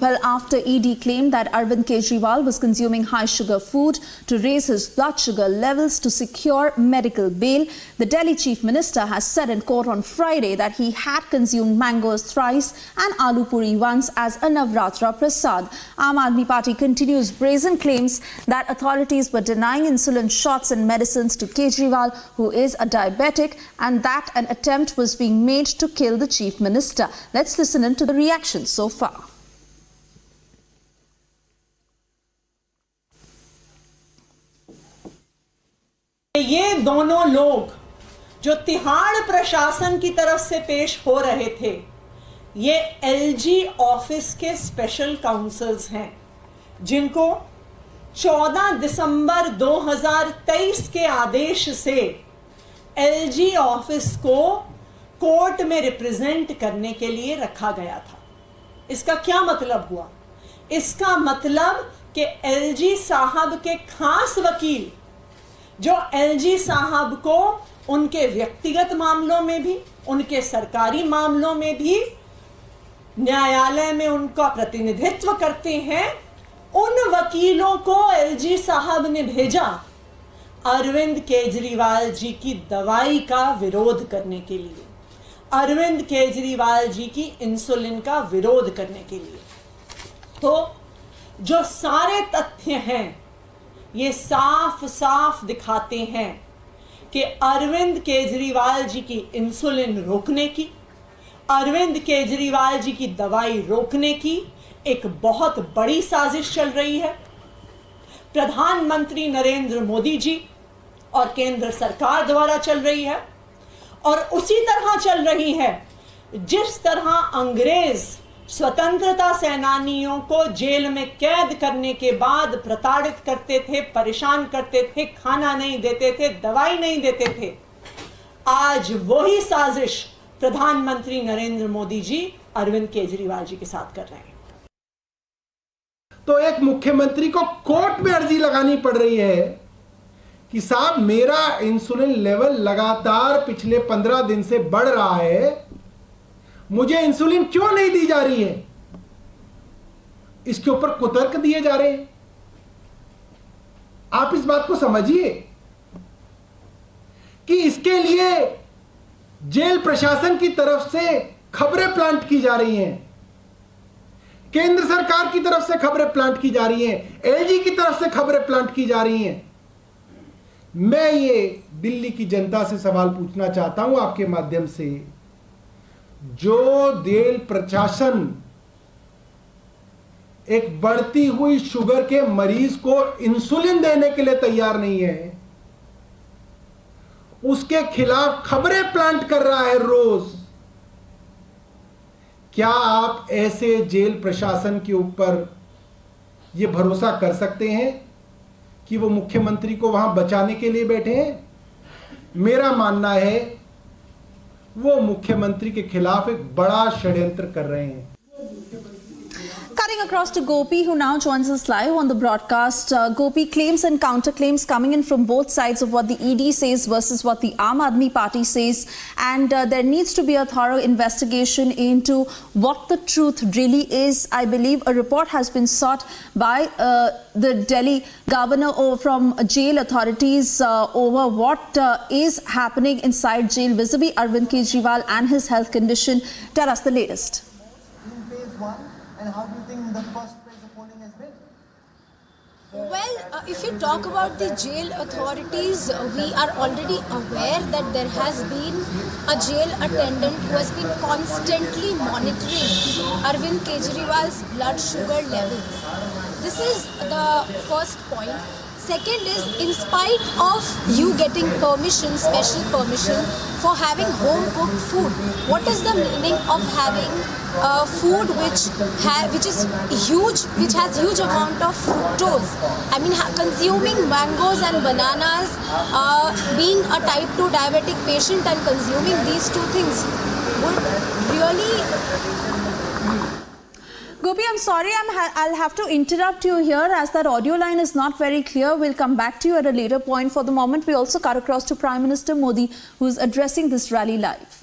Well, after ED claimed that Arvind Kejriwal was consuming high sugar food to raise his blood sugar levels to secure medical bail, the Delhi Chief Minister has said in court on Friday that he had consumed mangoes thrice and aloo puri once as a Navratra prasad. Aam Aadmi Party continues brazen claims that authorities were denying insulin shots and medicines to Kejriwal, who is a diabetic, and that an attempt was being made to kill the Chief Minister. Let's listen in to the reactions so far. ये दोनों लोग जो तिहाड़ प्रशासन की तरफ से पेश हो रहे थे, ये एलजी ऑफिस के स्पेशल काउंसल्स हैं, जिनको 14 दिसंबर 2023 के आदेश से एलजी ऑफिस को कोर्ट में रिप्रेजेंट करने के लिए रखा गया था। इसका क्या मतलब हुआ? इसका मतलब कि एलजी साहब के खास वकील, जो एलजी साहब को उनके व्यक्तिगत मामलों में भी, उनके सरकारी मामलों में भी न्यायालय में उनका प्रतिनिधित्व करते हैं, उन वकीलों को एलजी साहब ने भेजा अरविंद केजरीवाल जी की दवाई का विरोध करने के लिए, अरविंद केजरीवाल जी की इंसुलिन का विरोध करने के लिए। तो जो सारे तथ्य हैं, ये साफ साफ दिखाते हैं कि अरविंद केजरीवाल जी की इंसुलिन रोकने की, अरविंद केजरीवाल जी की दवाई रोकने की एक बहुत बड़ी साजिश चल रही है। प्रधानमंत्री नरेंद्र मोदी जी और केंद्र सरकार द्वारा चल रही है, और उसी तरह चल रही है जिस तरह अंग्रेज स्वतंत्रता सेनानियों को जेल में कैद करने के बाद प्रताड़ित करते थे, परेशान करते थे, खाना नहीं देते थे, दवाई नहीं देते थे। आज वही साजिश प्रधानमंत्री नरेंद्र मोदी जी अरविंद केजरीवाल जी के साथ कर रहे हैं। तो एक मुख्यमंत्री को कोर्ट में अर्जी लगानी पड़ रही है कि साहब मेरा इंसुलिन लेवल लगातार पिछले 15 दिन से बढ़ रहा है, मुझे इंसुलिन क्यों नहीं दी जा रही है? इसके ऊपर कुतर्क दिए जा रहे हैं। आप इस बात को समझिए कि इसके लिए जेल प्रशासन की तरफ से खबरें प्लांट की जा रही हैं, केंद्र सरकार की तरफ से खबरें प्लांट की जा रही हैं, एलजी की तरफ से खबरें प्लांट की जा रही हैं। मैं ये दिल्ली की जनता से सवाल पूछना चाहता हूं आपके माध्यम से, जो जेल प्रशासन एक बढ़ती हुई शुगर के मरीज को इंसुलिन देने के लिए तैयार नहीं है, उसके खिलाफ खबरें प्लांट कर रहा है रोज। क्या आप ऐसे जेल प्रशासन के ऊपर यह भरोसा कर सकते हैं कि वो मुख्यमंत्री को वहां बचाने के लिए बैठे हैं? मेरा मानना है वो मुख्यमंत्री के खिलाफ एक बड़ा षड्यंत्र कर रहे हैं। Cutting across to Gopi, who now joins us live on the broadcast. Gopi, claims and counterclaims coming in from both sides of what the ED says versus what the Aam Aadmi Party says, and there needs to be a thorough investigation into what the truth really is. I believe a report has been sought by the Delhi governor from jail authorities over what is happening inside jail vis-a-vis Arvind Kejriwal and his health condition. Tell us the latest. In phase 1, and how do you think the first phase of polling has been? Well, if you talk about the jail authorities, we are already aware that there has been a jail attendant who has been constantly monitoring Arvind Kejriwal's blood sugar levels. This is the first point. Second is, in spite of you getting permission, special permission for having home cooked food, what is the meaning of having food which is huge, which has huge amount of fructose? I mean, consuming mangoes and bananas, being a type 2 diabetic patient and consuming these two things would really... Gopi, I'm sorry, I'll have to interrupt you here as that audio line is not very clear. We'll come back to you at a later point. For the moment, we also cut across to Prime Minister Modi, who's addressing this rally live.